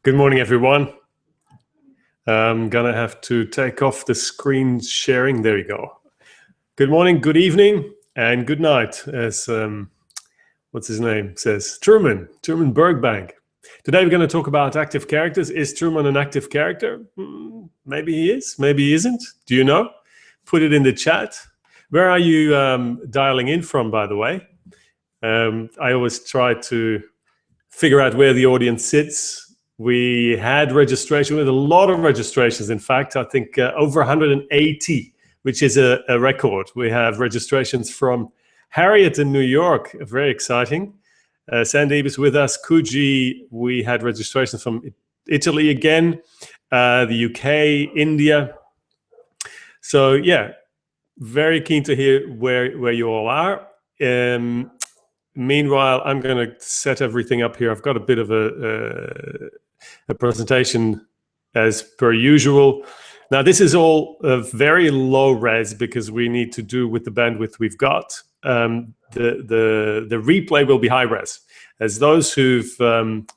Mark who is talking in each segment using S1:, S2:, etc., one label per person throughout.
S1: Good morning, everyone. I'm gonna have to take off the screen sharing. There we go. Good morning, good evening, and good night, as what's his name says, Truman Bergbank. Today we're going to talk about active characters. Is Truman an active character? Maybe he is, maybe he isn't. Do you know? Put it in the chat. Where are you dialing in from, by the way? I always try to figure out where the audience sits. We had registration, with a lot of registrations. In fact, I think over 180, which is a record. We have registrations from Harriet in New York, very exciting. Sandeep is with us. Kuji, we had registrations from Italy again, the UK, India. So yeah, very keen to hear where you all are. Meanwhile, I'm going to set everything up here. I've got a bit of a presentation as per usual. Now, this is all very low res because we need to do with the bandwidth we've got. The replay will be high res. As those who've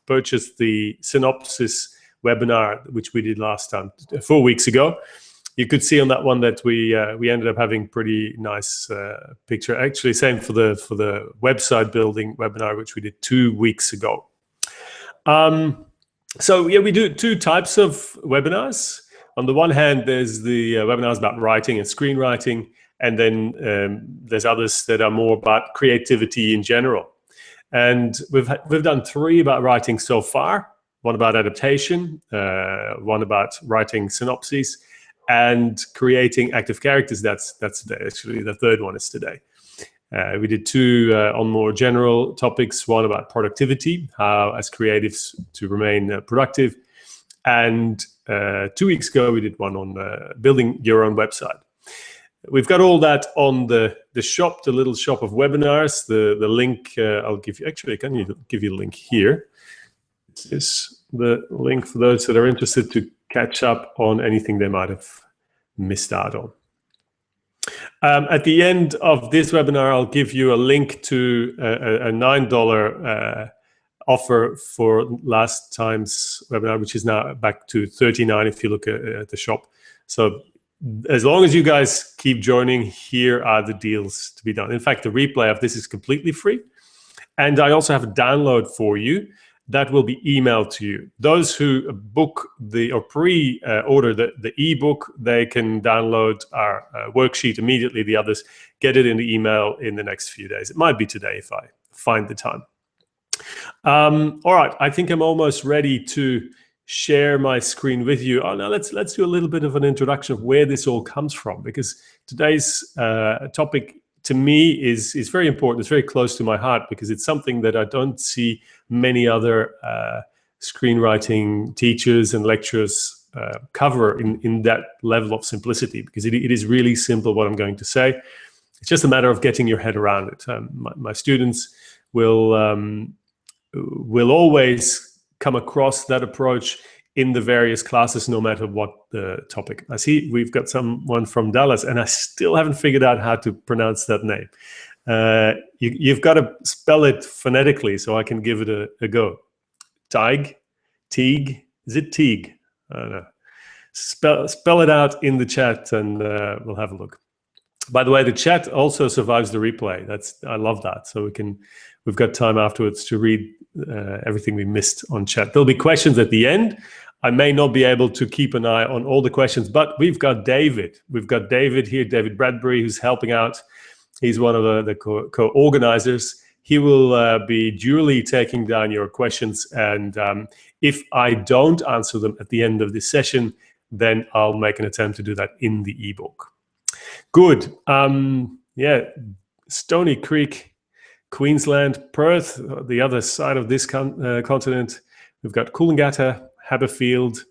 S1: purchased the Synopsis webinar, which we did last time, 4 weeks ago, you could see on that one that we ended up having pretty nice picture. Actually, same for the website building webinar, which we did 2 weeks ago. So yeah, we do two types of webinars. On the one hand, there's the webinars about writing and screenwriting, and then there's others that are more about creativity in general. And we've done 3 about writing so far. One about adaptation, one about writing synopses, and creating active characters. That's today. Actually, the third one is today. We did 2 on more general topics, one about productivity, how as creatives to remain productive. And 2 weeks ago, we did one on building your own website. We've got all that on the shop, the little shop of webinars. The link I'll give you. Actually, can you give you a link here? This is the link for those that are interested to catch up on anything they might have missed out on. At the end of this webinar, I'll give you a link to a $9 offer for last time's webinar, which is now back to $39 if you look at the shop. So as long as you guys keep joining, here are the deals to be done. In fact, the replay of this is completely free. And I also have a download for you that will be emailed to you. Those who book or pre-order the ebook, they can download our worksheet immediately. The others get it in the email in the next few days. It might be today if I find the time. All right, I think I'm almost ready to share my screen with you. Oh, now let's do a little bit of an introduction of where this all comes from, because today's topic to me is very important. It's very close to my heart because it's something that I don't see many other screenwriting teachers and lecturers cover in that level of simplicity, because it is really simple what I'm going to say. It's just a matter of getting your head around it. My students will always come across that approach in the various classes, no matter what the topic. I see we've got someone from Dallas, and I still haven't figured out how to pronounce that name. You've got to spell it phonetically so I can give it a go. Teague? Is it Teague? I don't know. Spell it out in the chat, and we'll have a look. By the way, the chat also survives the replay. I love that. So we've got time afterwards to read everything we missed on chat. There'll be questions at the end. I may not be able to keep an eye on all the questions, but we've got David. We've got David here, David Bradbury, who's helping out. He's one of the co-organizers. He will be duly taking down your questions, and if I don't answer them at the end of this session, then I'll make an attempt to do that in the ebook. Good. Yeah, Stony Creek, Queensland, Perth, the other side of this continent. We've got Coolangatta, Haberfield,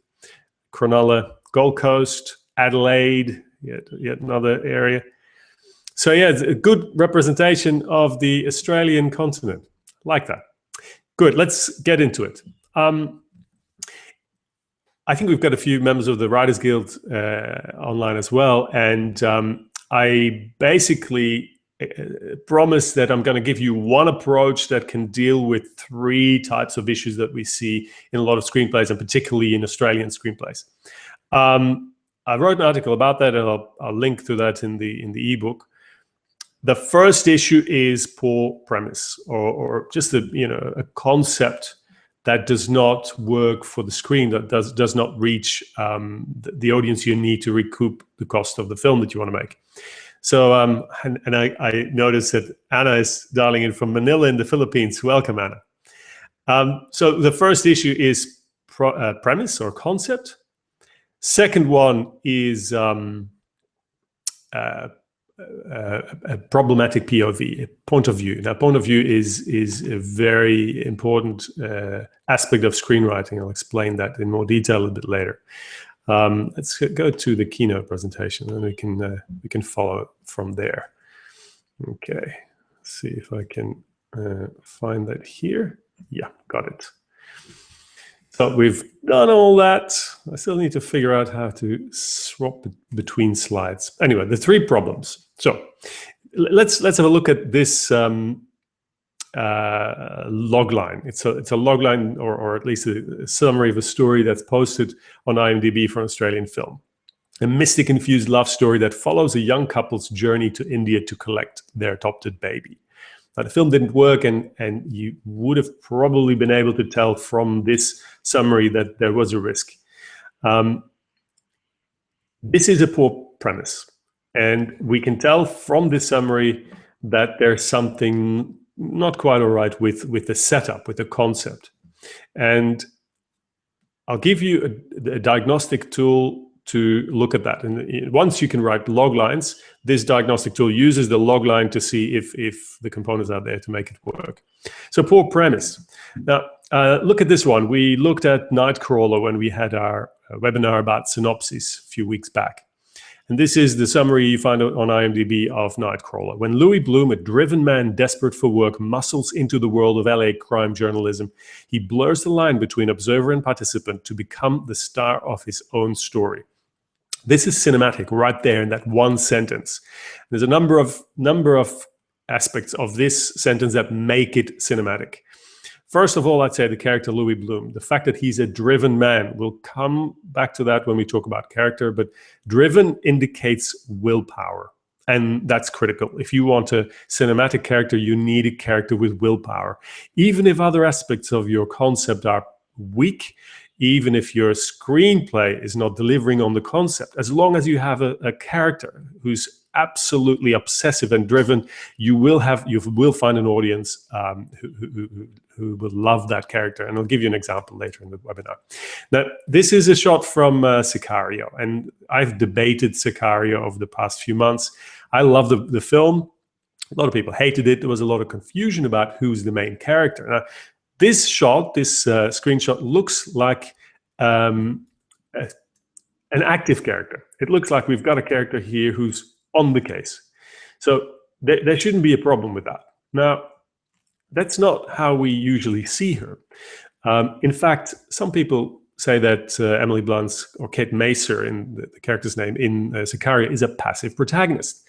S1: Cronulla, Gold Coast, Adelaide, yet another area. So yeah, it's a good representation of the Australian continent. Like that. Good, let's get into it. I think we've got a few members of the Writers Guild online as well, and I basically promise that I'm going to give you one approach that can deal with 3 types of issues that we see in a lot of screenplays, and particularly in Australian screenplays. I wrote an article about that, and I'll link to that in the ebook. The first issue is poor premise, or just a concept that does not work for the screen, that does not reach the audience you need to recoup the cost of the film that you want to make. So, and I noticed that Anna is dialing in from Manila in the Philippines. Welcome, Anna. So the first issue is premise or concept. Second one is a problematic POV, a point of view. Now, point of view is a very important aspect of screenwriting. I'll explain that in more detail a bit later. Let's go to the keynote presentation, and we can follow it from there. Okay, let's see if I can find that here. Yeah, got it. So we've done all that. I still need to figure out how to swap between slides. Anyway, the 3 problems. So let's have a look at this logline. It's a logline, or at least a summary of a story that's posted on IMDb for an Australian film. A mystic-infused love story that follows a young couple's journey to India to collect their adopted baby. Now, the film didn't work, and you would have probably been able to tell from this summary that there was a risk. This is a poor premise, and we can tell from this summary that there's something not quite all right with the setup, with the concept. And I'll give you a diagnostic tool to look at that. And once you can write log lines, this diagnostic tool uses the log line to see if the components are there to make it work. So poor premise. Now, look at this one. We looked at Nightcrawler when we had our webinar about Synopsis a few weeks back. And this is the summary you find on IMDb of Nightcrawler. When Louis Bloom, a driven man desperate for work, muscles into the world of LA crime journalism, he blurs the line between observer and participant to become the star of his own story. This is cinematic right there in that one sentence. There's a number of aspects of this sentence that make it cinematic. First of all, I'd say the character Louis Bloom, the fact that he's a driven man. We'll come back to that when we talk about character, but driven indicates willpower, and that's critical. If you want a cinematic character, you need a character with willpower. Even if other aspects of your concept are weak, even if your screenplay is not delivering on the concept, as long as you have a character who's absolutely obsessive and driven, you will find an audience who will love that character. And I'll give you an example later in the webinar. Now, this is a shot from Sicario, and I've debated Sicario over the past few months. I love the film. A lot of people hated it. There was a lot of confusion about who's the main character. Now, this shot, this screenshot, looks like an active character. It looks like we've got a character here who's on the case. So there shouldn't be a problem with that. Now, that's not how we usually see her. In fact, some people say that Emily Blunt's, or Kate Macer in the character's name in Sicario, is a passive protagonist.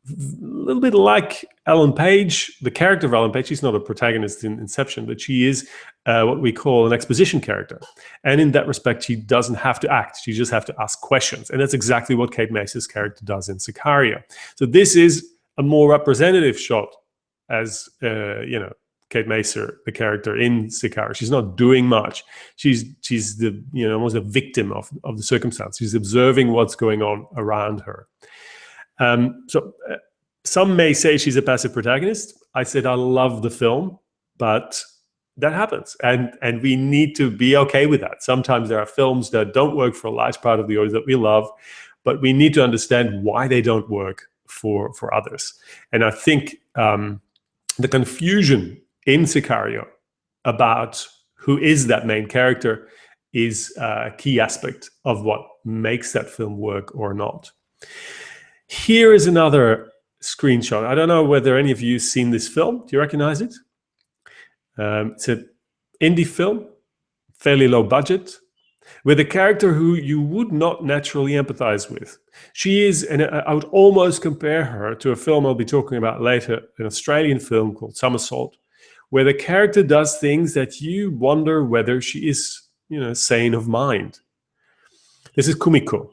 S1: A little bit like Ellen Page, the character of Ellen Page. She's not a protagonist in Inception, but she is what we call an exposition character. And in that respect, she doesn't have to act. She just has to ask questions. And that's exactly what Kate Macer's character does in Sicario. So this is a more representative shot as, Kate Macer, the character in Sicario. She's not doing much. She's the, almost a victim of the circumstance. She's observing what's going on around her. Some may say she's a passive protagonist. I said I love the film, but that happens, and we need to be okay with that. Sometimes there are films that don't work for a large part of the audience that we love, but we need to understand why they don't work for others. And I think the confusion in Sicario about who is that main character is a key aspect of what makes that film work or not. Here is another screenshot. I don't know whether any of you have seen this film. Do you recognize it? It's an indie film, fairly low budget. with a character who you would not naturally empathize with. She is, and I would almost compare her to a film I'll be talking about later, an Australian film called Somersault, where the character does things that you wonder whether she is, sane of mind. This is Kumiko.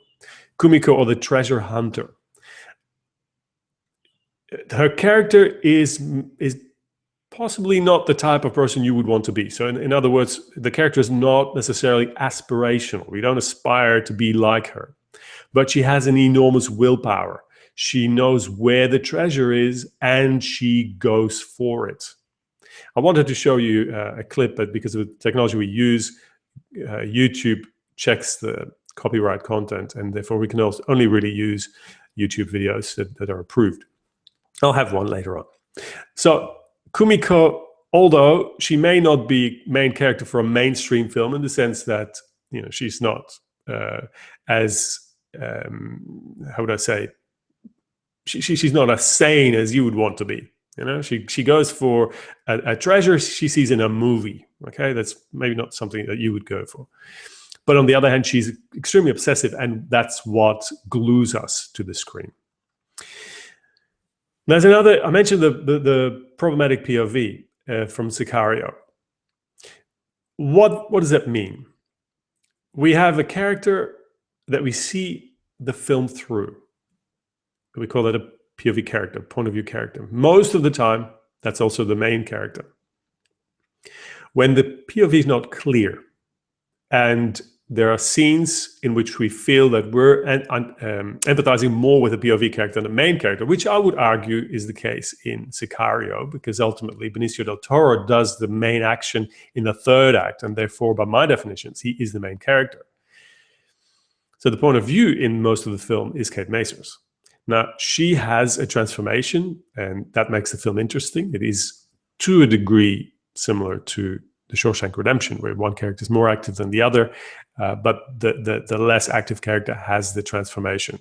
S1: Kumiko, or the treasure hunter. Her character is possibly not the type of person you would want to be. So in other words, the character is not necessarily aspirational. We don't aspire to be like her. But she has an enormous willpower. She knows where the treasure is, and she goes for it. I wanted to show you a clip, but because of the technology we use, YouTube checks the copyright content, and therefore we can only really use YouTube videos that are approved. I'll have one later on. So Kumiko, although she may not be main character for a mainstream film in the sense that she's not as how would I say? She's not as sane as you would want to be. She goes for a treasure she sees in a movie. Okay, that's maybe not something that you would go for. But on the other hand, she's extremely obsessive, and that's what glues us to the screen. There's another. I mentioned the problematic POV from Sicario. What does that mean? We have a character that we see the film through. We call that a POV character, point of view character. Most of the time, that's also the main character. When the POV is not clear, and there are scenes in which we feel that we're empathizing more with the POV character than the main character, which I would argue is the case in Sicario, because ultimately Benicio del Toro does the main action in the third act, and therefore, by my definitions, he is the main character. So the point of view in most of the film is Kate Macer's. Now, she has a transformation, and that makes the film interesting. It is, to a degree, similar to The Shawshank Redemption, where one character is more active than the other, but the less active character has the transformation.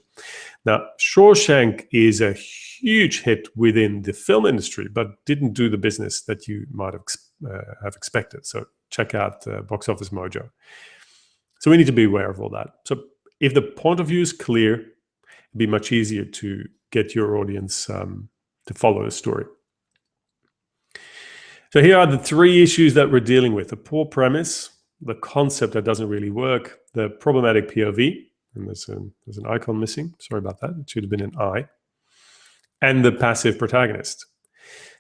S1: Now, Shawshank is a huge hit within the film industry, but didn't do the business that you might have expected. So check out Box Office Mojo. So we need to be aware of all that. So if the point of view is clear, it'd be much easier to get your audience to follow the story. So here are the three issues that we're dealing with: the poor premise, the concept that doesn't really work, the problematic POV, and there's an icon missing. Sorry about that. It should have been an I. And the passive protagonist.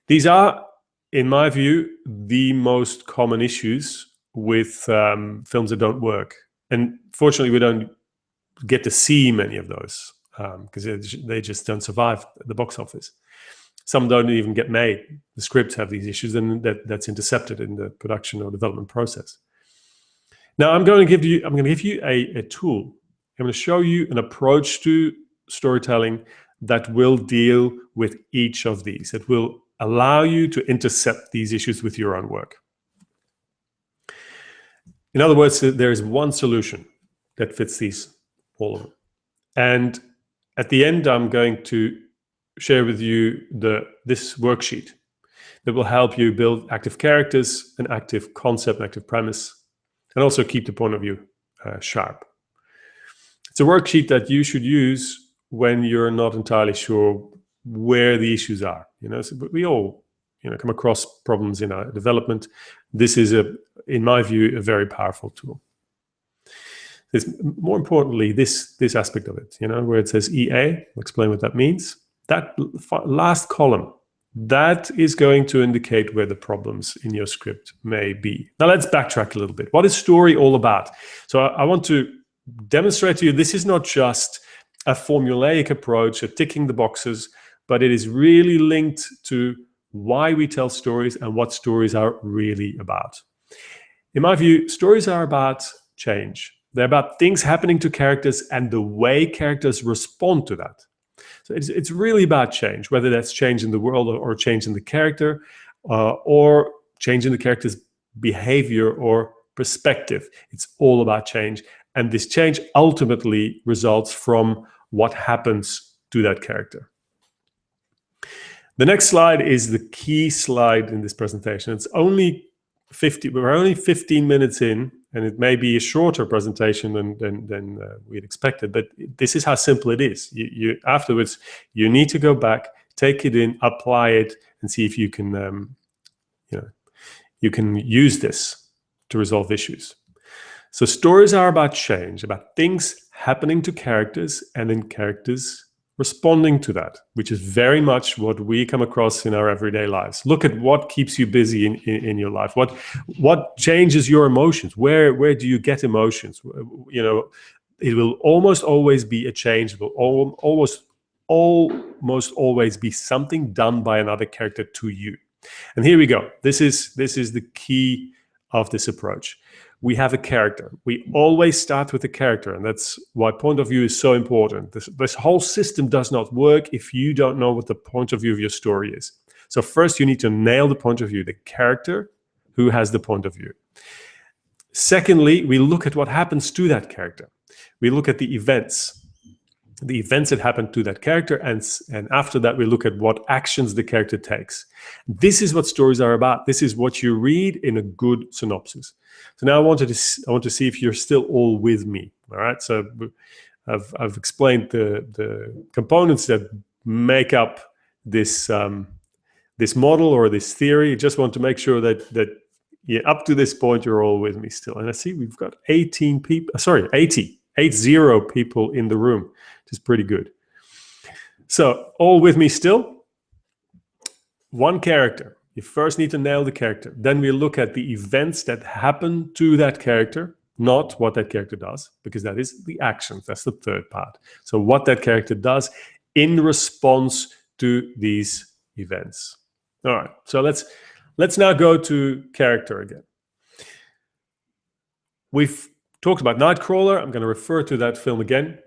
S1: These are, in my view, the most common issues with films that don't work. And fortunately, we don't get to see many of those because they just don't survive the box office. Some don't even get made. The scripts have these issues, and that's intercepted in the production or development process. Now, I'm going to give you a tool. I'm going to show you an approach to storytelling that will deal with each of these. It will allow you to intercept these issues with your own work. In other words, there is one solution that fits all of them. And at the end, I'm going to share with you this worksheet that will help you build active characters, an active concept, an active premise, and also keep the point of view sharp. It's a worksheet that you should use when you're not entirely sure where the issues are. So we all come across problems in our development. This is, in my view, a very powerful tool. More importantly, this aspect of it, where it says EA, I'll explain what that means. That last column, that is going to indicate where the problems in your script may be. Now let's backtrack a little bit. What is story all about? So I want to demonstrate to you, this is not just a formulaic approach, a ticking the boxes, but it is really linked to why we tell stories and what stories are really about. In my view, stories are about change. They're about things happening to characters and the way characters respond to that. So it's really about change, whether that's change in the world or change in the character, or change in the character's behavior or perspective. It's all about change. And this change ultimately results from what happens to that character. The next slide is the key slide in this presentation. We're only 15 minutes in, and it may be a shorter presentation than we'd expected, but this is how simple it is. You afterwards, you need to go back, take it in, apply it, and see if you can, you can use this to resolve issues. So stories are about change, about things happening to characters and then characters responding to that, which is very much what we come across in our everyday lives. Look at what keeps you busy in your life. What changes your emotions? Where do you get emotions? It will almost always be a change. It will almost always be something done by another character to you. And here we go. This is the key of this approach. We have a character. We always start with a character, and that's why point of view is so important. This whole system does not work if you don't know what the point of view of your story is. So first you need to nail the point of view, the character who has the point of view. Secondly, we look at what happens to that character. We look at the events that happen to that character, and after that we look at what actions the character takes. This is what stories are about. This is what you read in a good synopsis. So now I want to see if you're still all with me. All right. So I've explained the components that make up this this model or this theory. I just want to make sure that up to this point you're all with me still. And I see we've got 80 people in the room, which is pretty good. So all with me still? One character. You first need to nail the character. Then we look at the events that happen to that character, not what that character does, because that is the actions. That's the third part. So what that character does in response to these events. All right. So let's now go to character again. We've talked about Nightcrawler. I'm going to refer to that film again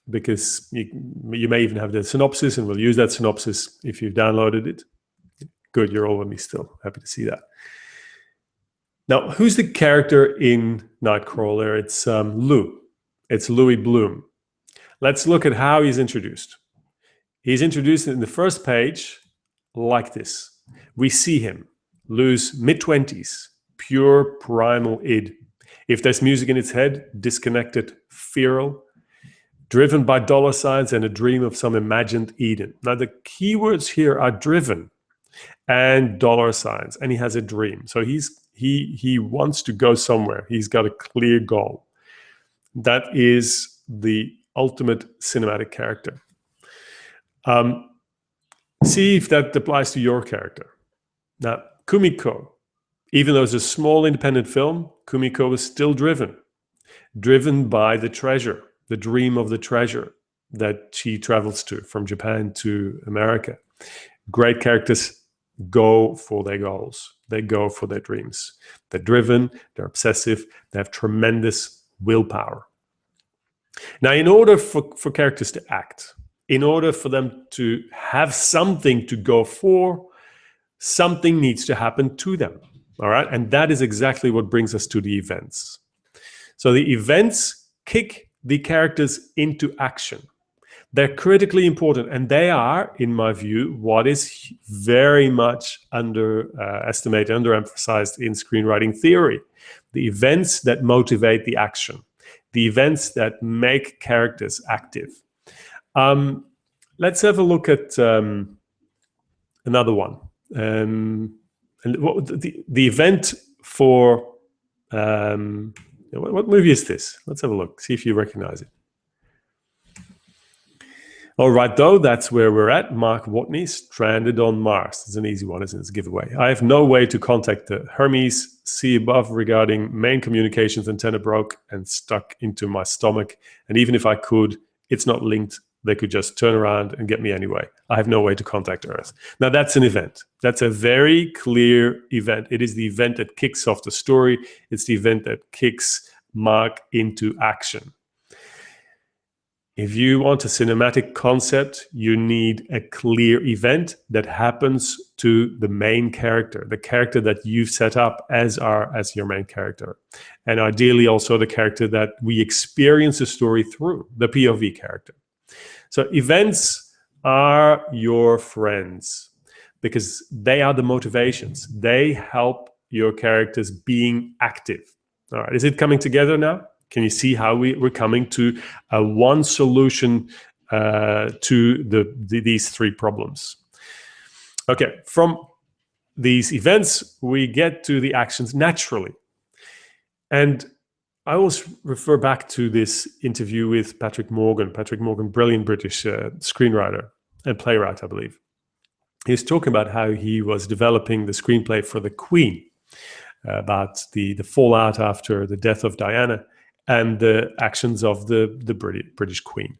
S1: because you may even have the synopsis, and we'll use that synopsis if you've downloaded it. Good, you're all with me still. Happy to see that. Now, who's the character in Nightcrawler? It's Lou. It's Louis Bloom. Let's look at how he's introduced. He's introduced in the first page like this. We see him, Lou's mid-20s, pure primal id. If there's music in its head, disconnected, feral, driven by dollar signs and a dream of some imagined Eden. Now, the keywords here are driven and dollar signs, and he has a dream. So he wants to go somewhere. He's got a clear goal. That is the ultimate cinematic character. See if that applies to your character. Now, Kumiko, even though it's a small independent film, Kumiko is still driven by the treasure, the dream of the treasure that she travels to from Japan to America. Great characters go for their goals. They go for their dreams. They're driven, they're obsessive, they have tremendous willpower. Now, in order for characters to act, in order for them to have something to go for, something needs to happen to them. All right. And that is exactly what brings us to the events. So the events kick the characters into action. They're critically important, and they are, in my view, what is very much underestimated, underemphasized in screenwriting theory. The events that motivate the action, the events that make characters active. Let's have a look at another one. And the event for what movie is this? Let's have a look, see if you recognize it. All right, though, that's where we're at. Mark Watney, Stranded on Mars. It's an easy one, isn't it? It's a giveaway. I have no way to contact the Hermes. See above regarding main communications antenna broke and stuck into my stomach. And even if I could, it's not linked. They could just turn around and get me anyway. I have no way to contact Earth. Now, that's an event. That's a very clear event. It is the event that kicks off the story. It's the event that kicks Mark into action. If you want a cinematic concept, you need a clear event that happens to the main character, the character that you've set up as your main character. And ideally also the character that we experience the story through, the POV character. So events are your friends because they are the motivations. They help your characters being active. All right, is it coming together now? Can you see how we're coming to one solution to these three problems? Okay, from these events, we get to the actions naturally. And I always refer back to this interview with Patrick Morgan. Patrick Morgan, brilliant British screenwriter and playwright, I believe. He was talking about how he was developing the screenplay for The Queen, about the fallout after the death of Diana and the actions of the British Queen.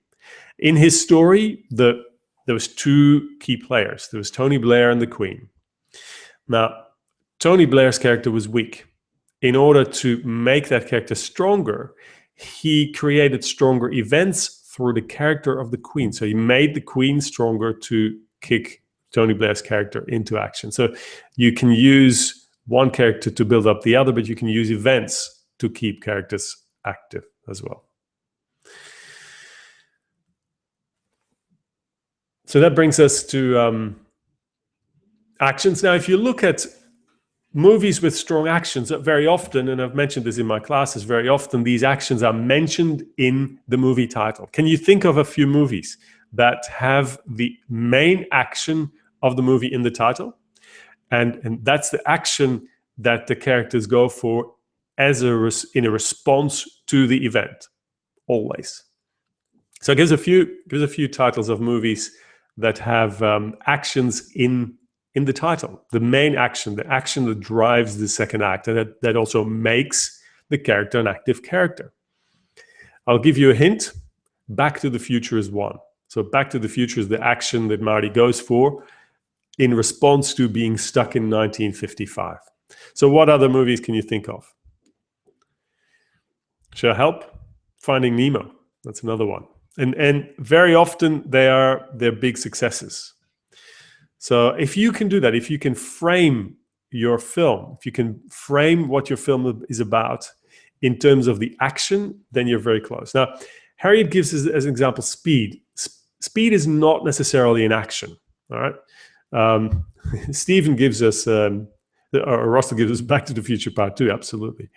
S1: In his story, there was two key players. There was Tony Blair and the Queen. Now, Tony Blair's character was weak. In order to make that character stronger, he created stronger events through the character of the Queen. So he made the Queen stronger to kick Tony Blair's character into action. So you can use one character to build up the other, but you can use events to keep characters active as well. So that brings us to actions. Now, if you look at movies with strong actions, very often, and I've mentioned this in my classes, very often these actions are mentioned in the movie title. Can you think of a few movies that have the main action of the movie in the title? And that's the action that the characters go for in a response to the event, always. So it gives a few titles of movies that have actions in the title, the main action, the action that drives the second act, and that also makes the character an active character. I'll give you a hint. Back to the Future is one. So Back to the Future is the action that Marty goes for in response to being stuck in 1955. So what other movies can you think of? Shall I help? Finding Nemo. That's another one. And very often they're big successes. So if you can do that, if you can frame your film, if you can frame what your film is about in terms of the action, then you're very close. Now, Harriet gives us as an example Speed. Speed is not necessarily an action, all right? Stephen gives us, or Russell gives us Back to the Future Part 2, absolutely.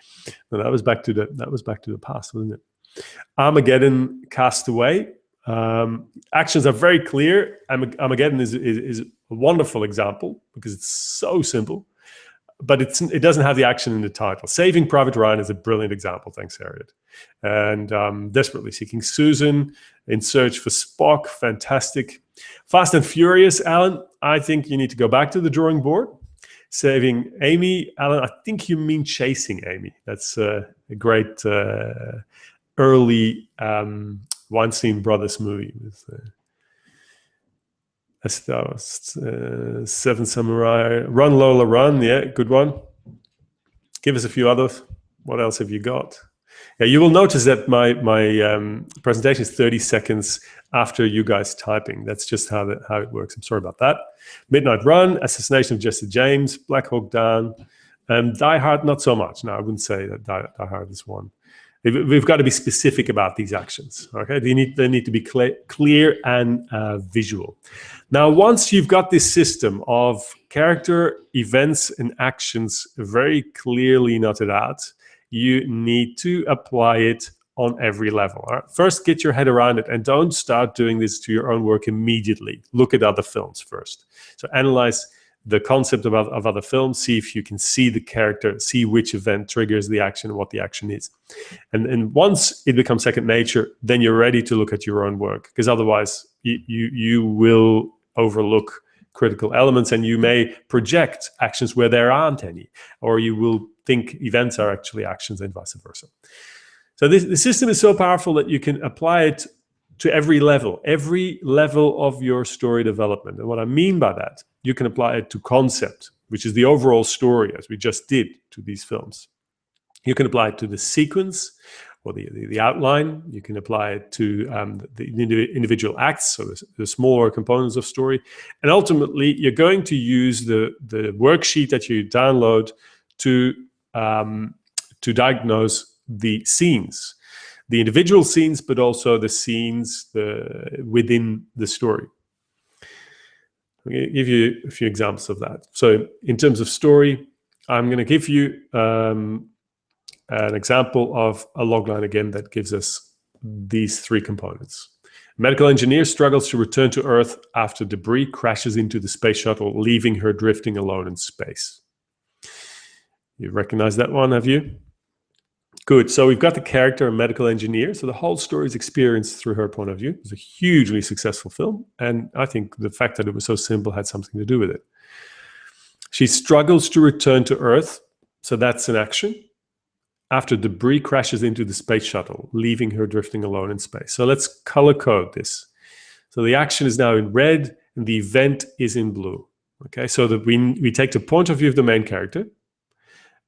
S1: No, that was back to the past, wasn't it? Armageddon, Castaway. Actions are very clear. Armageddon is a wonderful example because it's so simple, but it doesn't have the action in the title. Saving Private Ryan is a brilliant example. Thanks, Harriet. And Desperately Seeking Susan, In Search for Spock, fantastic. Fast and Furious, Alan, I think you need to go back to the drawing board. Saving Amy, Alan, I think you mean Chasing Amy. That's a great early Weinstein Brothers movie with Seven Samurai, Run Lola Run, yeah, good one. Give us a few others. What else have you got? Yeah, you will notice that my presentation is 30 seconds after you guys typing. That's just how it works. I'm sorry about that. Midnight Run, Assassination of Jesse James, Black Hawk Down, Die Hard, not so much. No, I wouldn't say that Die Hard is one. We've got to be specific about these actions. Okay, they need to be clear and visual. Now, once you've got this system of character, events, and actions very clearly knotted out, you need to apply it on every level. All right? First, get your head around it, and don't start doing this to your own work immediately. Look at other films first. So analyze the concept of other films, see if you can see the character, see which event triggers the action and what the action is. And once it becomes second nature, then you're ready to look at your own work, because otherwise you will overlook critical elements and you may project actions where there aren't any, or you will think events are actually actions and vice versa. So the system is so powerful that you can apply it to every level of your story development. And what I mean by that, you can apply it to concept, which is the overall story, as we just did to these films. You can apply it to the sequence or the outline. You can apply it to the individual acts, so the smaller components of story. And ultimately, you're going to use the worksheet that you download to diagnose the scenes. The individual scenes, but also the scenes within the story. I'm going to give you a few examples of that. So in terms of story, I'm going to give you an example of a logline again that gives us these three components. A medical engineer struggles to return to Earth after debris crashes into the space shuttle, leaving her drifting alone in space. You recognize that one, have you? Good. So we've got the character, a medical engineer. So the whole story is experienced through her point of view. It's a hugely successful film. And I think the fact that it was so simple had something to do with it. She struggles to return to Earth. So that's an action. After debris crashes into the space shuttle, leaving her drifting alone in space. So let's color code this. So the action is now in red and the event is in blue. Okay, so that we take the point of view of the main character,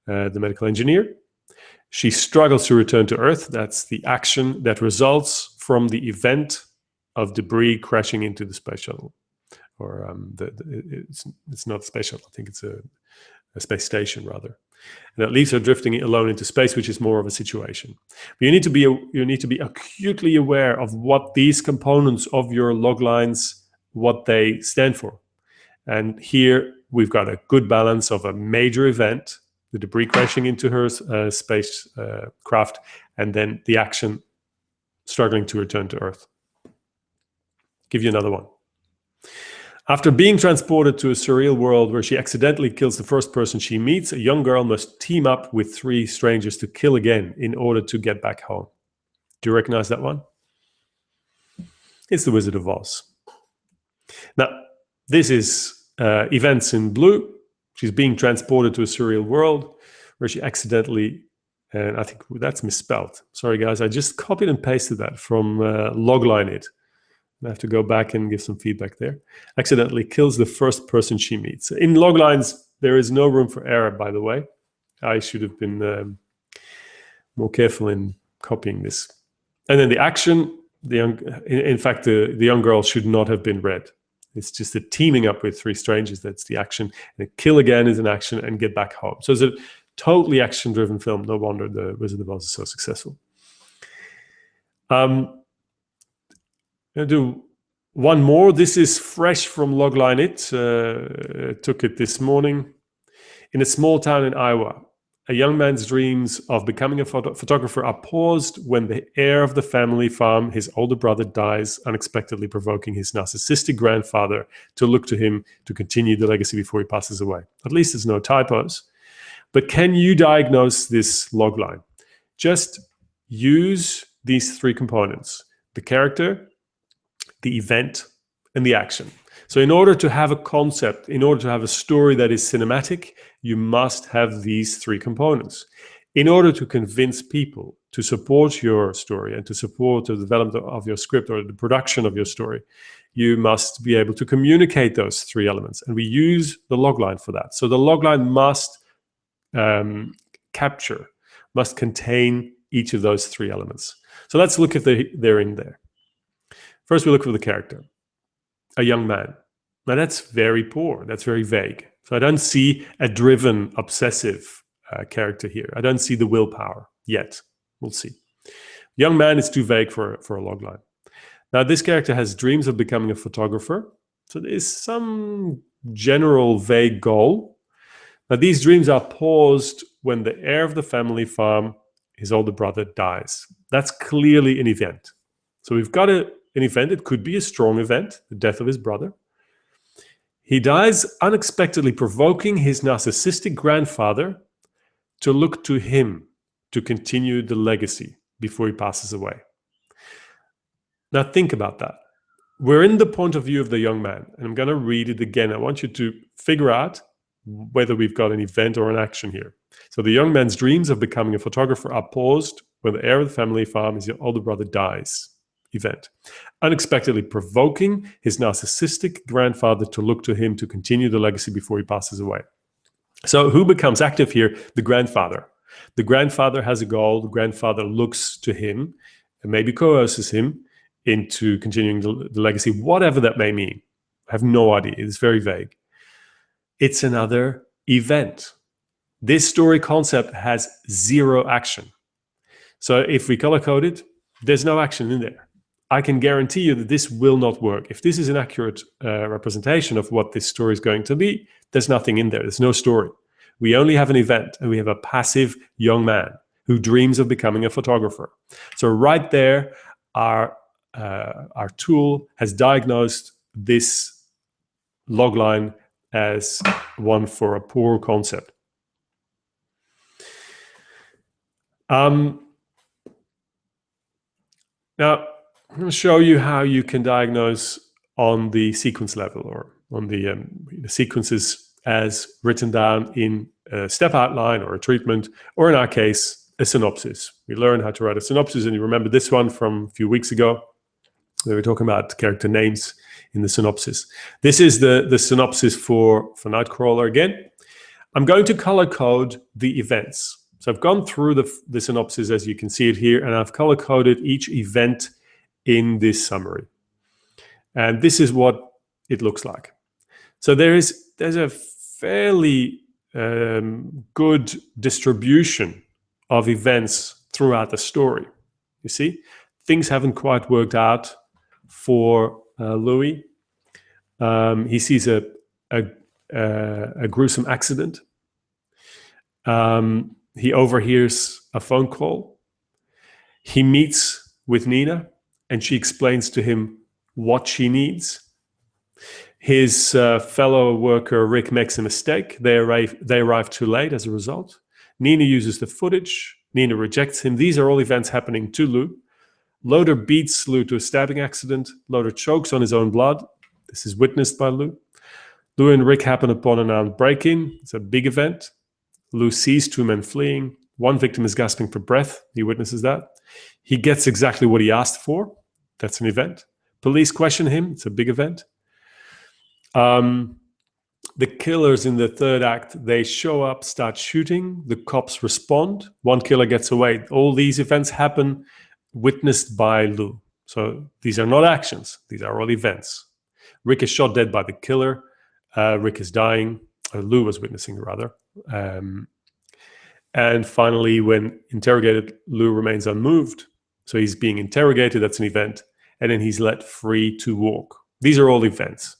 S1: the medical engineer. She struggles to return to Earth. That's the action that results from the event of debris crashing into the space shuttle. Or it's not a space shuttle. I think it's a space station rather. And that leaves her drifting alone into space, which is more of a situation. But you need to be acutely aware of what these components of your log lines, what they stand for. And here we've got a good balance of a major event, the debris crashing into her space craft, and then the action struggling to return to Earth. Give you another one. After being transported to a surreal world where she accidentally kills the first person she meets, a young girl must team up with 3 strangers to kill again in order to get back home. Do you recognize that one? It's The Wizard of Oz. Now, this is events in blue. She's being transported to a surreal world where she accidentally, and I think that's misspelled. Sorry, guys, I just copied and pasted that from Logline it. I have to go back and give some feedback there. Accidentally kills the first person she meets. In Loglines, there is no room for error, by the way. I should have been more careful in copying this. And then the action, in fact, the young girl should not have been read. It's just a teaming up with 3 strangers. That's the action. And kill again is an action, and get back home. So it's a totally action-driven film. No wonder The Wizard of Oz is so successful. I'm going to do one more. This is fresh from Logline It. Took it this morning. In a small town in Iowa, a young man's dreams of becoming a photographer are paused when the heir of the family farm, his older brother, dies, unexpectedly provoking his narcissistic grandfather to look to him to continue the legacy before he passes away. At least there's no typos. But can you diagnose this logline? Just use these 3 components: the character, the event, and the action. So in order to have a concept, in order to have a story that is cinematic, you must have these 3 components. In order to convince people to support your story and to support the development of your script or the production of your story, you must be able to communicate those 3 elements. And we use the logline for that. So the logline must must contain each of those 3 elements. So let's look if they're in there. First, we look for the character. A young man. Now that's very poor. That's very vague. So I don't see a driven, obsessive character here. I don't see the willpower yet. We'll see. Young man is too vague for a logline. Now this character has dreams of becoming a photographer. So there's some general vague goal. Now these dreams are paused when the heir of the family farm, his older brother, dies. That's clearly an event. So we've got an event. It could be a strong event, the death of his brother. He dies, unexpectedly provoking his narcissistic grandfather to look to him to continue the legacy before he passes away. Now think about that. We're in the point of view of the young man, and I'm going to read it again. I want you to figure out whether we've got an event or an action here. So the young man's dreams of becoming a photographer are paused when the heir of the family farm, his older brother, dies. Event. Unexpectedly provoking his narcissistic grandfather to look to him to continue the legacy before he passes away. So who becomes active here? The grandfather. The grandfather has a goal. The grandfather looks to him and maybe coerces him into continuing the legacy, whatever that may mean. I have no idea. It's very vague. It's another event. This story concept has 0 action. So if we color code it, there's no action in there. I can guarantee you that this will not work. If this is an accurate representation of what this story is going to be, there's nothing in there. There's no story. We only have an event, and we have a passive young man who dreams of becoming a photographer. So right there, our tool has diagnosed this logline as one for a poor concept. Now, I'm going to show you how you can diagnose on the sequence level, or on the sequences as written down in a step outline or a treatment, or in our case, a synopsis. We learned how to write a synopsis, and you remember this one from a few weeks ago. We were talking about character names in the synopsis. This is the synopsis for Nightcrawler again. I'm going to color code the events. So I've gone through the synopsis as you can see it here, and I've color coded each event in this summary. And this is what it looks like. So there's a fairly good distribution of events throughout the story. You see, things haven't quite worked out for Louis. He sees a gruesome accident. He overhears a phone call. He meets with Nina, and she explains to him what she needs. His fellow worker Rick makes a mistake. They arrive too late as a result. Nina uses the footage. Nina rejects him. These are all events happening to Lou. Loader beats Lou to a stabbing accident. Loader chokes on his own blood. This is witnessed by Lou. Lou and Rick happen upon an armed break-in. It's a big event. Lou sees two men fleeing. One victim is gasping for breath. He witnesses that. He gets exactly what he asked for. That's an event. Police question him. It's a big event. The killers in the third act, they show up, start shooting. The cops respond. One killer gets away. All these events happen witnessed by Lou. So these are not actions. These are all events. Rick is shot dead by the killer. Rick is dying. Lou was witnessing, rather. And finally, when interrogated, Lou remains unmoved. So he's being interrogated. That's an event. And then he's let free to walk. These are all events.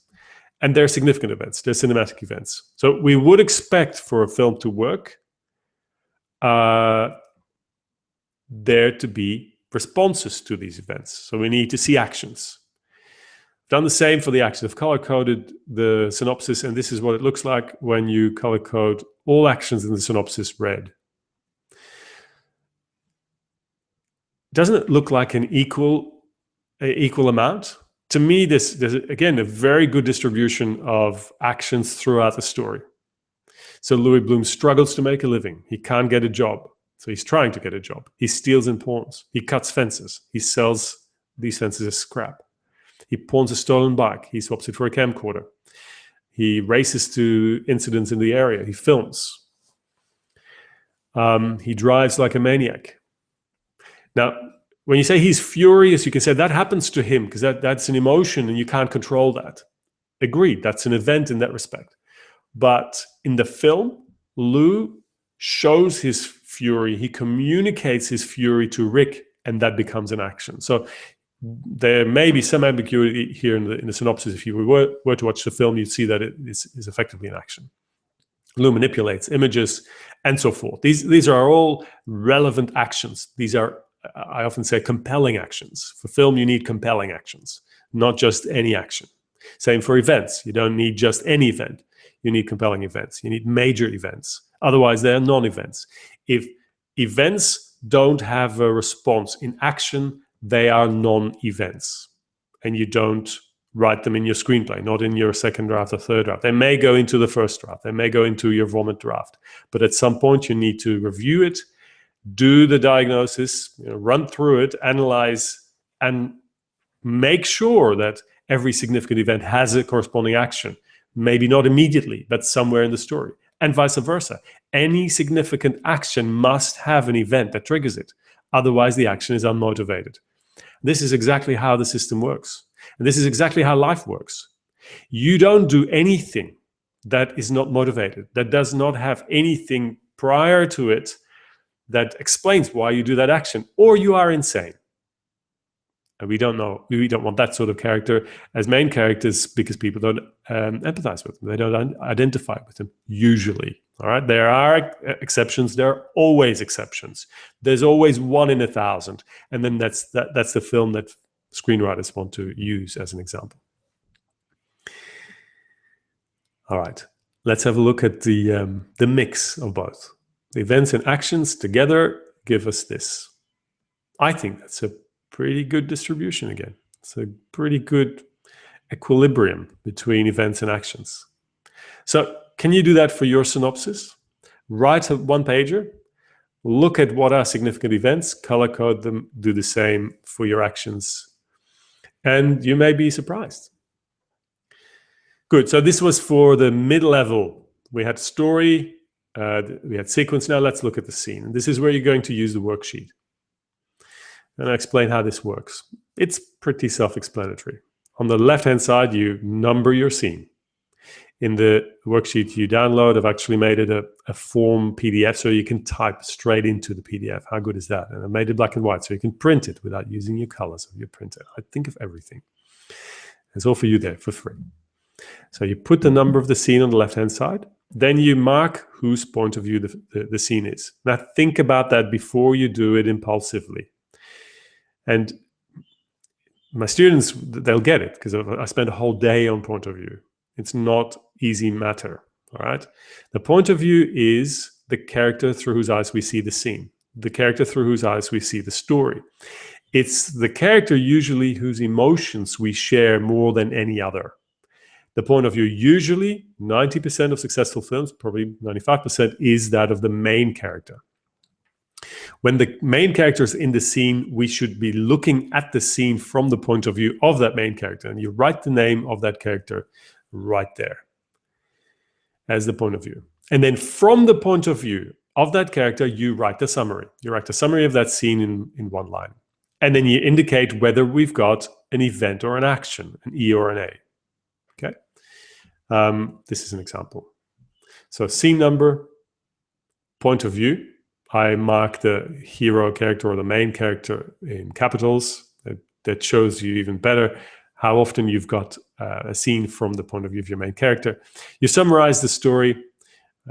S1: And they're significant events. They're cinematic events. So we would expect for a film to work there to be responses to these events. So we need to see actions. I've done the same for the action. I've color-coded the synopsis, and this is what it looks like when you color-code all actions in the synopsis red. Doesn't it look like an equal amount? To me, there's again a very good distribution of actions throughout the story. So Louis Bloom struggles to make a living. He can't get a job. So he's trying to get a job. He steals and pawns. He cuts fences. He sells these fences as scrap. He pawns a stolen bike. He swaps it for a camcorder. He races to incidents in the area. He films. He drives like a maniac. Now, when you say he's furious, you can say that happens to him because that's an emotion and you can't control that. Agreed, that's an event in that respect. But in the film, Lou shows his fury. He communicates his fury to Rick, and that becomes an action. So there may be some ambiguity here in the synopsis. If you were to watch the film, you'd see that it is effectively an action. Lou manipulates images and so forth. These are all relevant actions. These are, I often say, compelling actions. For film, you need compelling actions, not just any action. Same for events. You don't need just any event. You need compelling events. You need major events. Otherwise, they are non-events. If events don't have a response in action, they are non-events. And you don't write them in your screenplay, not in your second draft or third draft. They may go into the first draft. They may go into your vomit draft. But at some point, you need to review it, do the diagnosis, run through it, analyze, and make sure that every significant event has a corresponding action. Maybe not immediately, but somewhere in the story. And vice versa. Any significant action must have an event that triggers it. Otherwise, the action is unmotivated. This is exactly how the system works. And this is exactly how life works. You don't do anything that is not motivated, that does not have anything prior to it that explains why you do that action, or you are insane. And we don't want that sort of character as main characters because people don't empathize with them. They don't identify with them usually. All right, there are exceptions. There are always exceptions. There's always 1 in 1,000, and then that's the film that screenwriters want to use as an example. All right, let's have a look at the mix of both. The events and actions together give us this. I think that's a pretty good distribution again. It's a pretty good equilibrium between events and actions. So can you do that for your synopsis? Write a one-pager, look at what are significant events, color code them, do the same for your actions, and you may be surprised. Good, so this was for the mid-level. We had story, we had sequence. Now let's look at the scene. And this is where you're going to use the worksheet. And I'll explain how this works. It's pretty self-explanatory. On the left-hand side, you number your scene. In the worksheet you download, I've actually made it a form PDF so you can type straight into the PDF. How good is that? And I made it black and white so you can print it without using your colors of your printer. I think of everything. It's all for you there for free. So you put the number of the scene on the left-hand side. Then you mark whose point of view the scene is. Now think about that before you do it impulsively. And my students, they'll get it because I spent a whole day on point of view. It's not easy matter, all right? The point of view is the character through whose eyes we see the scene, the character through whose eyes we see the story. It's the character usually whose emotions we share more than any other. The point of view usually, 90% of successful films, probably 95%, is that of the main character. When the main character is in the scene, we should be looking at the scene from the point of view of that main character. And you write the name of that character right there as the point of view. And then from the point of view of that character, you write the summary. You write the summary of that scene in one line. And then you indicate whether we've got an event or an action, an E or an A. Okay. This is an example. So scene number, point of view. I mark the hero character or the main character in capitals. That shows you even better how often you've got a scene from the point of view of your main character. You summarize the story.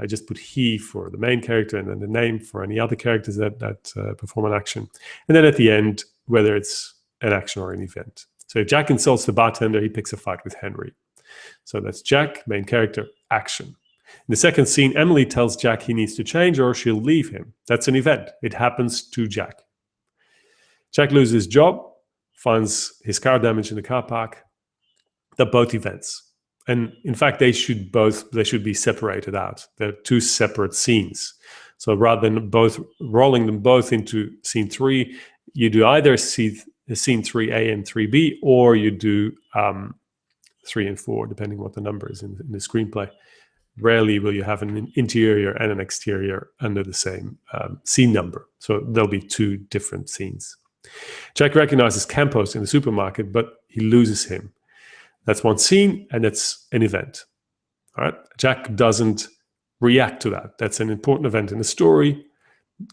S1: I just put he for the main character and then the name for any other characters that perform an action. And then at the end, whether it's an action or an event. So if Jack insults the bartender, he picks a fight with Henry. So that's Jack, main character, action. In the second scene, Emily tells Jack he needs to change or she'll leave him. That's an event. It happens to Jack. Jack loses his job, finds his car damaged in the car park. They're both events. And in fact, they should be separated out. They're two separate scenes. So rather than rolling them both into scene 3, you do either scene 3A and 3B, or you do 3 and 4, depending what the number is in the screenplay. Rarely will you have an interior and an exterior under the same scene number. So there'll be 2 different scenes. Jack recognizes Campos in the supermarket, but he loses him. That's one scene, and it's an event. All right. Jack doesn't react to that. That's an important event in the story.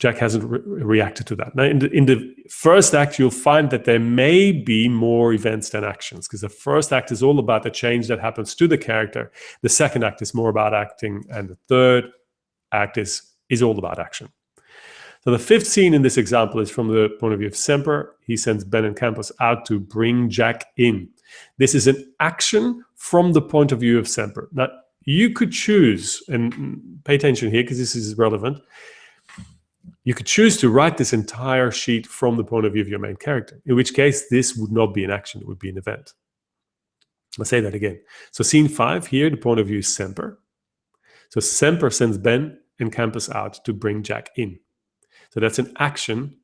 S1: Jack hasn't reacted to that. Now, in the first act, you'll find that there may be more events than actions, because the first act is all about the change that happens to the character. The second act is more about acting, and the third act is all about action. So the 5th scene in this example is from the point of view of Semper. He sends Ben and Campos out to bring Jack in. This is an action from the point of view of Semper. Now, you could choose, and pay attention here because this is relevant, you could choose to write this entire sheet from the point of view of your main character, in which case this would not be an action, it would be an event. I'll say that again. So scene 5 here, the point of view is Semper. So Semper sends Ben and Campos out to bring Jack in. So that's an action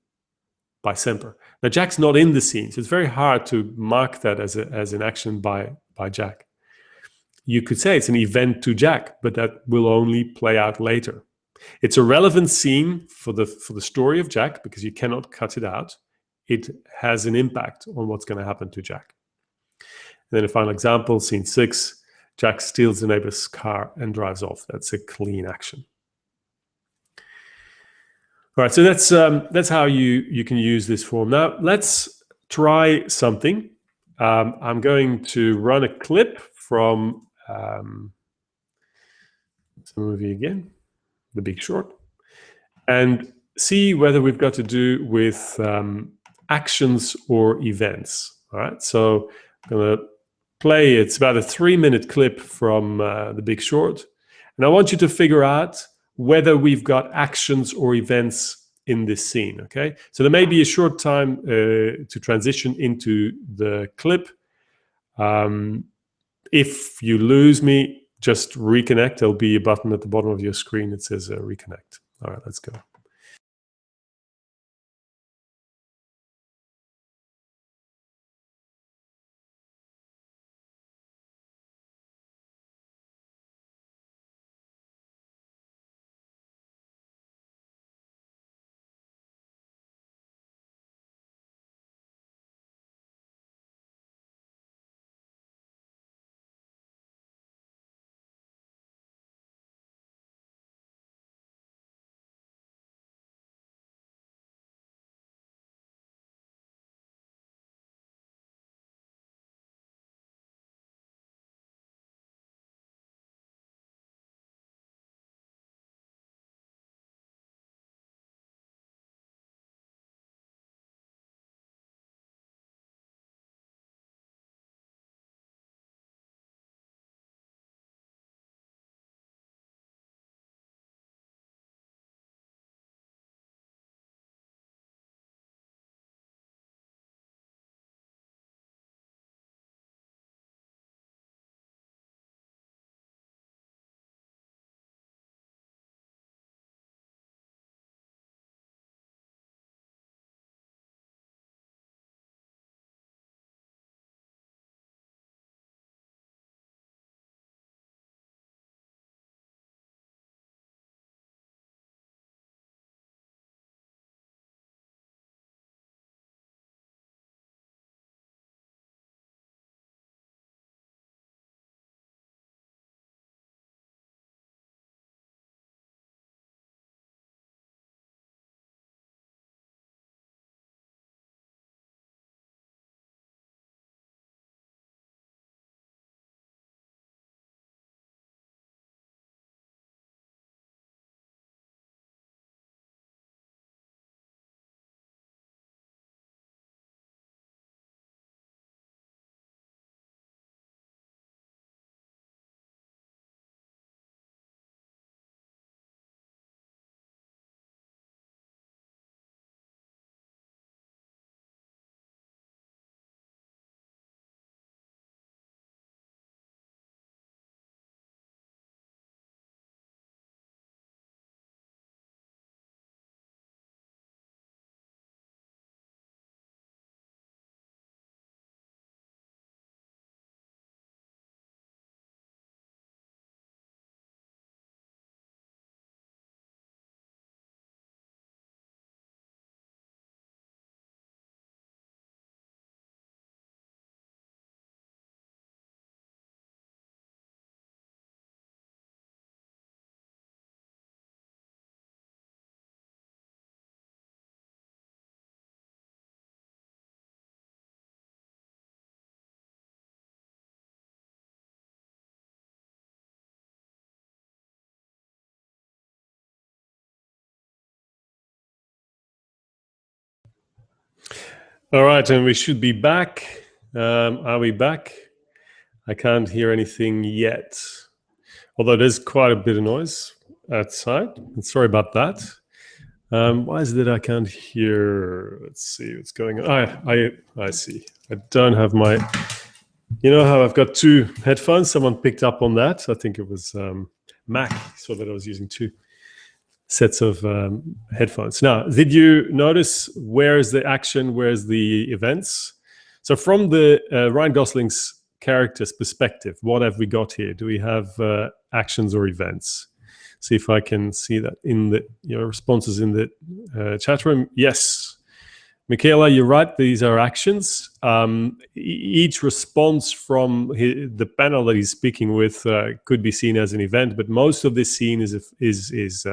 S1: by Semper. Now Jack's not in the scene, so it's very hard to mark that as an action by Jack. You could say it's an event to Jack, but that will only play out later. It's a relevant scene for the story of Jack because you cannot cut it out. It has an impact on what's going to happen to Jack. And then a final example, scene 6, Jack steals the neighbor's car and drives off. That's a clean action. All right, so that's how you can use this form. Now let's try something. I'm going to run a clip from the movie again, The Big Short, and see whether we've got to do with actions or events. All right, so I'm going to play. It's about a 3-minute clip from The Big Short, and I want you to figure out whether we've got actions or events in this scene. Okay, so there may be a short time to transition into the clip. If you lose me, just reconnect. There'll be a button at the bottom of your screen that says reconnect. All right, let's go. All right, and we should be back. Are we back? I can't hear anything yet, although there's quite a bit of noise outside. Sorry about that. Why is it that I can't hear? Let's see what's going on. I see. I don't have my. You know how I've got two headphones? Someone picked up on that. I think it was Mac, so that I was using two sets of headphones. Now, did you notice where's the action, where's the events? So from the Ryan Gosling's character's perspective, what have we got here? Do we have actions or events? See if I can see that in the responses in the chat room. Yes. Michaela, you're right. These are actions. Each response from the panel that he's speaking with could be seen as an event, but most of this scene is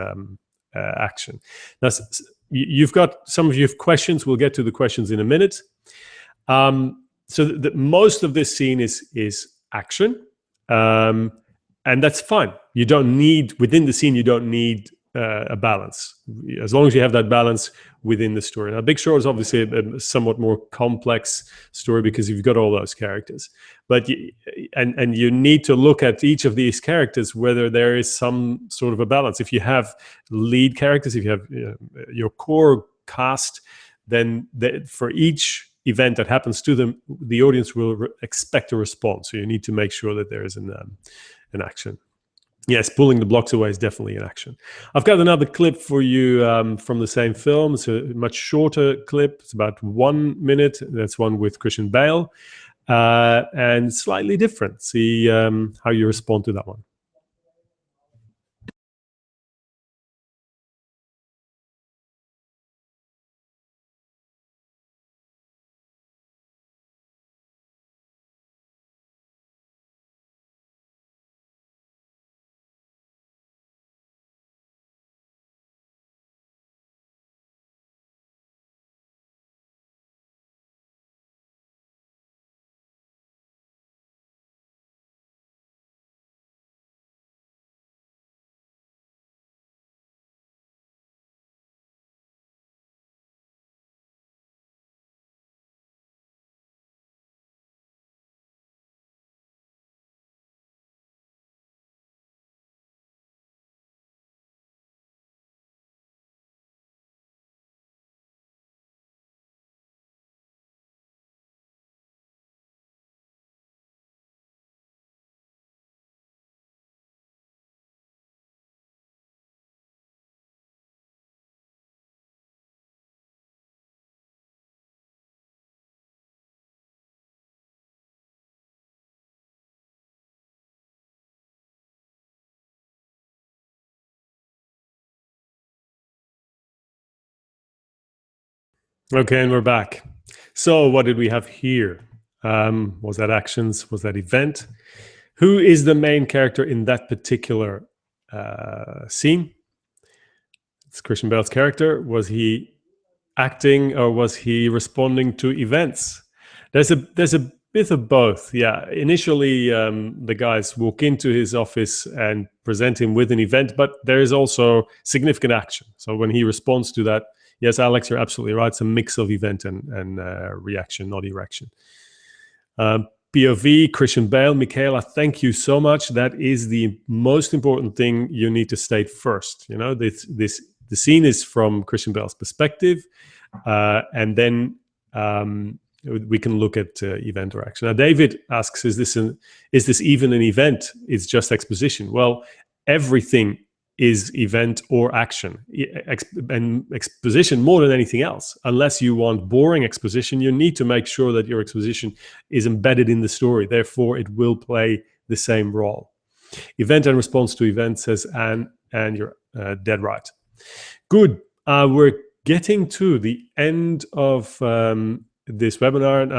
S1: action. Now, you've got some of you have questions. We'll get to the questions in a minute. So most of this scene is action, and that's fine. You don't need, within the scene, you don't need a balance, as long as you have that balance within the story. Now, Big Short is obviously a somewhat more complex story because you've got all those characters, but you need to look at each of these characters whether there is some sort of a balance. If you have lead characters, if you have your core cast, then for each event that happens to them, the audience will expect a response. So you need to make sure that there is an action. Yes, pulling the blocks away is definitely an action. I've got another clip for you from the same film. It's a much shorter clip. It's about 1 minute. That's one with Christian Bale, and slightly different. See how you respond to that one. Okay, and we're back. So what did we have here? Was that actions? Was that event? Who is the main character in that particular scene? It's Christian Bale's character. Was he acting or was he responding to events? There's a bit of both. Yeah, initially the guys walk into his office and present him with an event, but there is also significant action. So when he responds to that, yes, Alex, you're absolutely right. It's a mix of event and reaction, not erection. POV, Christian Bale, Michaela, thank you so much. That is the most important thing you need to state first. You know, the scene is from Christian Bale's perspective, and then we can look at event or action. Now, David asks, is this even an event? It's just exposition. Well, everything is event or action, and exposition more than anything else. Unless you want boring exposition, you need to make sure that your exposition is embedded in the story. Therefore, it will play the same role. Event and response to event, says Anne, and you're dead right. Good. We're getting to the end of this webinar, and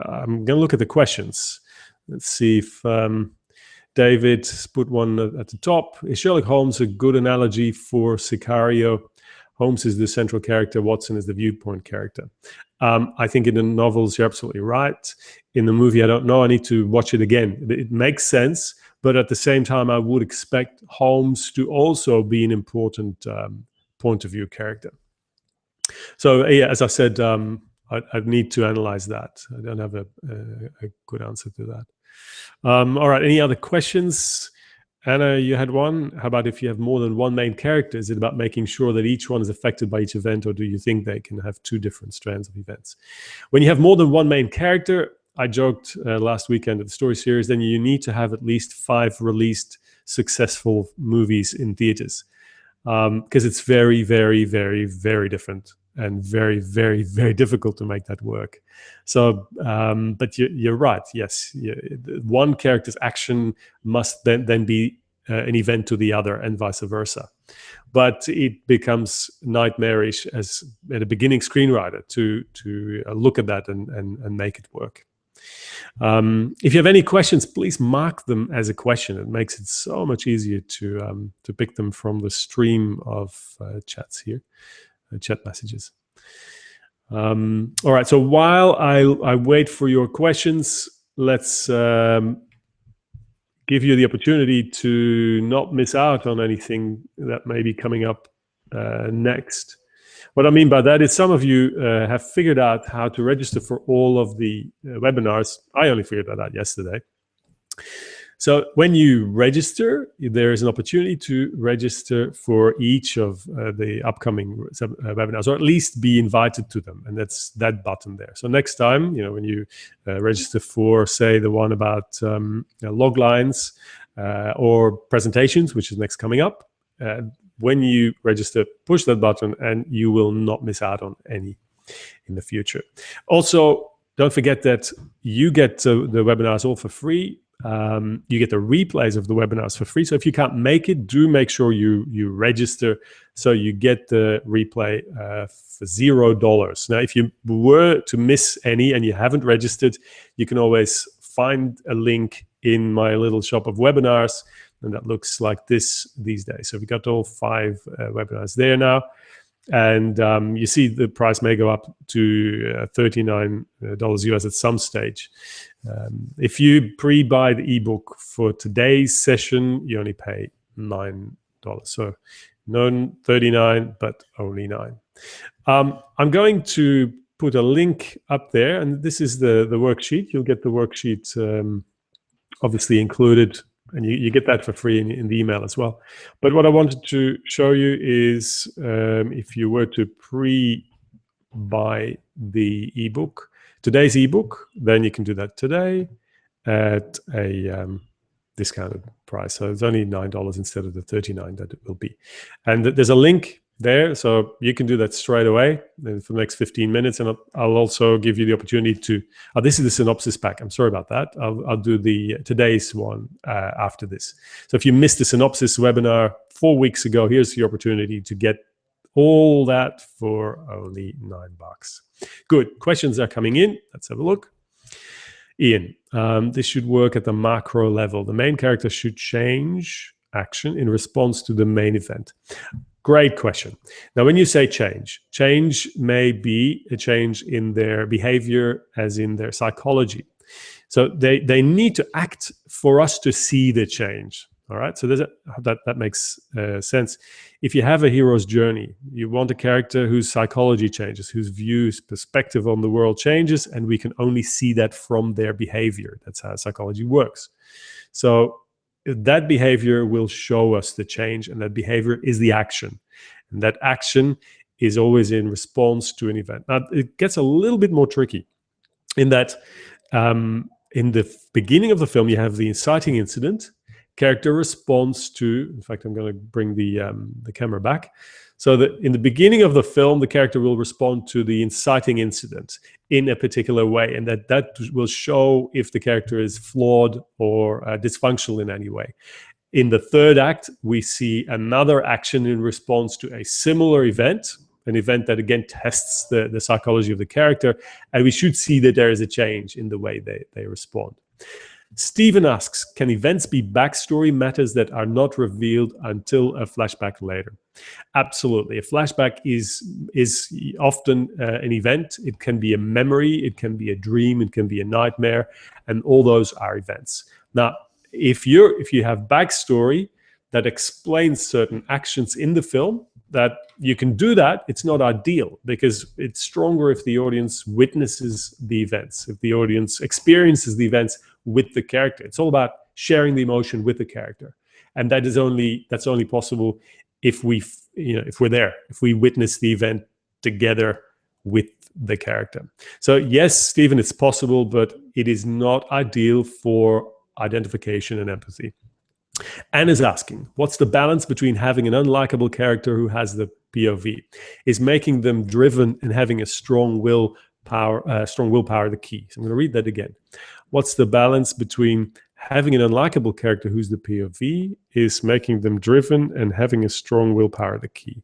S1: I'm going to look at the questions. Let's see if David put one at the top. Is Sherlock Holmes a good analogy for Sicario? Holmes is the central character. Watson is the viewpoint character. I think in the novels, you're absolutely right. In the movie, I don't know. I need to watch it again. It makes sense. But at the same time, I would expect Holmes to also be an important point of view character. So, yeah, as I said, I need to analyze that. I don't have a good answer to that. All right, any other questions? Anna, you had one. How about if you have more than one main character? Is it about making sure that each one is affected by each event, or do you think they can have two different strands of events? When you have more than one main character, I joked last weekend at the story series, then you need to have at least 5 released successful movies in theaters, because it's very, very, very, very different and very, very, very difficult to make that work. So, but you're right. Yes, one character's action must then be an event to the other, and vice versa. But it becomes nightmarish as a beginning screenwriter to look at that and make it work. If you have any questions, please mark them as a question. It makes it so much easier to pick them from the stream of chats here, chat messages. All right, so while I wait for your questions, let's give you the opportunity to not miss out on anything that may be coming up next. What I mean by that is some of you have figured out how to register for all of the webinars. I only figured that out yesterday. So when you register, there is an opportunity to register for each of the upcoming webinars, or at least be invited to them. And that's that button there. So next time, when you register for, say, the one about loglines or presentations, which is next coming up, when you register, push that button and you will not miss out on any in the future. Also, don't forget that you get the webinars all for free. You get the replays of the webinars for free. So if you can't make it, do make sure you register so you get the replay for $0. Now, if you were to miss any and you haven't registered, you can always find a link in my little shop of webinars, and that looks like this these days. So we got all 5 webinars there now. And you see the price may go up to $39 US at some stage. If you pre-buy the ebook for today's session, you only pay $9. So no $39, but only $9. I'm going to put a link up there, and this is the worksheet. You'll get the worksheet obviously included, and you get that for free in the email as well. But what I wanted to show you is if you were to pre-buy the ebook, today's ebook, then you can do that today at a discounted price. So it's only $9 instead of the $39 that it will be. And there's a link there, so you can do that straight away for the next 15 minutes. And I'll also give you the opportunity to, this is the synopsis pack. I'm sorry about that. I'll do the today's one after this. So if you missed the synopsis webinar 4 weeks ago, here's your opportunity to get all that for only $9. Good, questions are coming in. Let's have a look. Ian, this should work at the macro level. The main character should change action in response to the main event. Great question. Now, when you say change may be a change in their behavior, as in their psychology. So they need to act for us to see the change. All right, so that makes sense. If you have a hero's journey, you want a character whose psychology changes, whose views, perspective on the world changes, and we can only see that from their behavior. That's how psychology works. So that behavior will show us the change, and that behavior is the action. And that action is always in response to an event. Now, it gets a little bit more tricky in that in the beginning of the film, you have the inciting incident. Character responds to, in fact, I'm going to bring the camera back. So that in the beginning of the film, the character will respond to the inciting incident in a particular way, and that will show if the character is flawed or dysfunctional in any way. In the third act, we see another action in response to a similar event, an event that again tests the psychology of the character, and we should see that there is a change in the way they respond. Stephen asks, can events be backstory matters that are not revealed until a flashback later? Absolutely. A flashback is often an event. It can be a memory, it can be a dream, it can be a nightmare, and all those are events. Now, if you have backstory that explains certain actions in the film, that you can do that, it's not ideal because it's stronger if the audience witnesses the events, if the audience experiences the events with the character. It's all about sharing the emotion with the character, and that's only possible if if we're there, if we witness the event together with the character. So yes, Stephen, it's possible, but it is not ideal for identification and empathy. Anne is asking, what's the balance between having an unlikable character who has the POV? Is making them driven and having a strong willpower the key? So I'm going to read that again. What's the balance between having an unlikable character who's the POV? Is making them driven and having a strong willpower the key?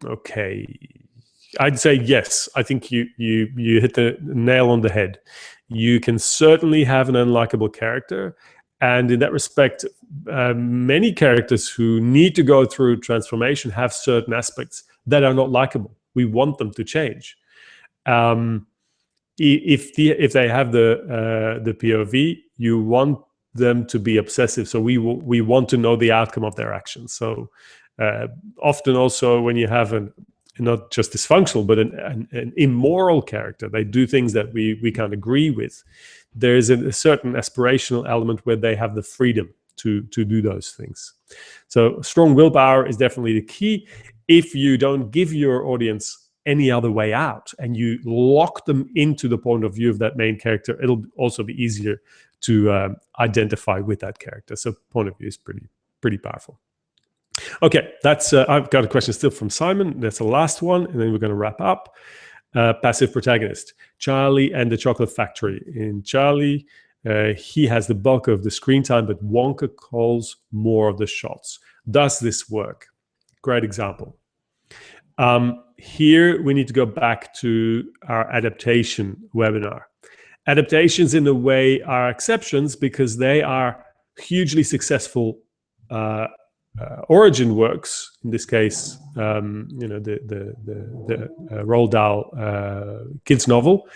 S1: Okay, I'd say yes. I think you hit the nail on the head. You can certainly have an unlikable character, and in that respect, many characters who need to go through transformation have certain aspects that are not likable. We want them to change. If they have the POV, you want them to be obsessive. So we want to know the outcome of their actions. So often also when you have not just dysfunctional, but an immoral character, they do things that we can't agree with. There is a certain aspirational element where they have the freedom to do those things. So strong willpower is definitely the key. If you don't give your audience any other way out and you lock them into the point of view of that main character, it'll also be easier to identify with that character. So point of view is pretty powerful. Okay, that's I've got a question still from Simon. That's the last one, and then we're going to wrap up. Passive protagonist, Charlie and the Chocolate Factory. In Charlie, he has the bulk of the screen time, but Wonka calls more of the shots. Does this work? Great example. Here we need to go back to our adaptation webinar. Adaptations in a way are exceptions because they are hugely successful origin works. In this case, the Roald Dahl kids novel,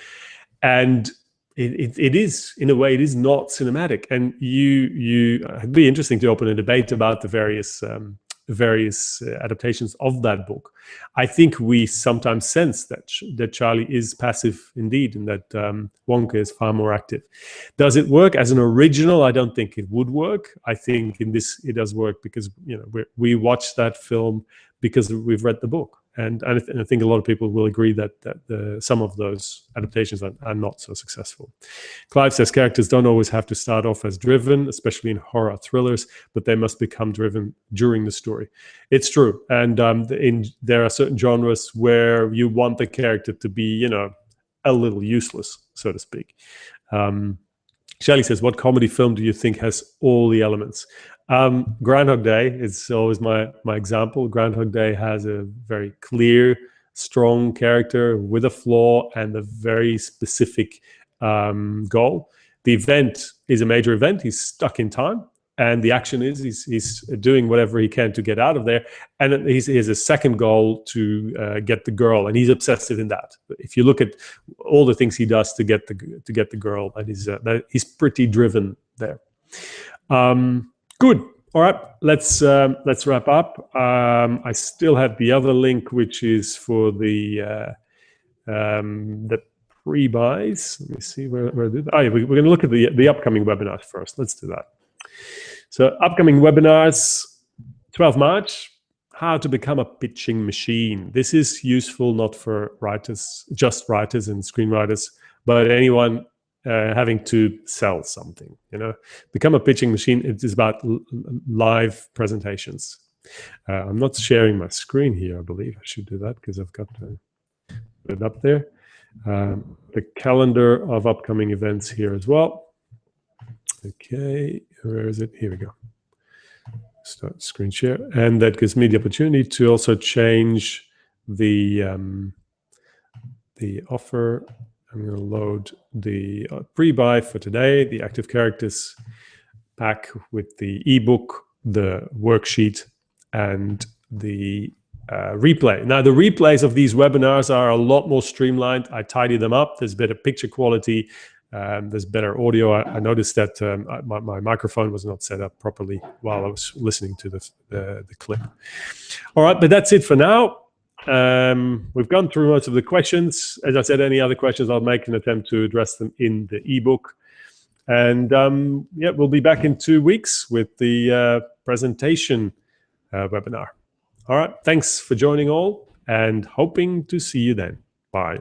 S1: and it is, in a way, it is not cinematic. And it'd be interesting to open a debate about the various adaptations of that book. I think we sometimes sense that Charlie is passive indeed, and that Wonka is far more active. Does it work as an original? I don't think it would work. I think in this it does work because we watched that film because we've read the book, and I think a lot of people will agree that some of those adaptations are not so successful. Clive says characters don't always have to start off as driven, especially in horror thrillers, but they must become driven during the story. It's true, and there are certain genres where you want the character to be, a little useless, so to speak. Shelley says, what comedy film do you think has all the elements? Groundhog Day is always my example. Groundhog Day has a very clear, strong character with a flaw and a very specific goal. The event is a major event. He's stuck in time. And the action is he's doing whatever he can to get out of there. And he has a second goal to get the girl, and he's obsessive in that. If you look at all the things he does to get the girl, he's pretty driven there. Good. All right. Let's wrap up. I still have the other link, which is for the pre-buys. Let me see where I did. Oh, yeah, we're going to look at the upcoming webinars first. Let's do that. So upcoming webinars, 12 March, how to become a pitching machine. This is useful not for writers, just writers and screenwriters, but anyone having to sell something. Become a pitching machine. It is about live presentations. I'm not sharing my screen here. I believe I should do that because I've got to put it up there. The calendar of upcoming events here as well. Okay, where is it? Here we go. Start screen share, and that gives me the opportunity to also change the offer. I'm going to load the pre-buy for today, the active characters pack with the ebook, the worksheet, and the replay. Now, the replays of these webinars are a lot more streamlined. I tidy them up. There's better picture quality. There's better audio. I noticed that my microphone was not set up properly while I was listening to the clip. All right, but that's it for now. We've gone through most of the questions. As I said, any other questions, I'll make an attempt to address them in the ebook. And we'll be back in 2 weeks with the presentation webinar. All right, thanks for joining all, and hoping to see you then. Bye.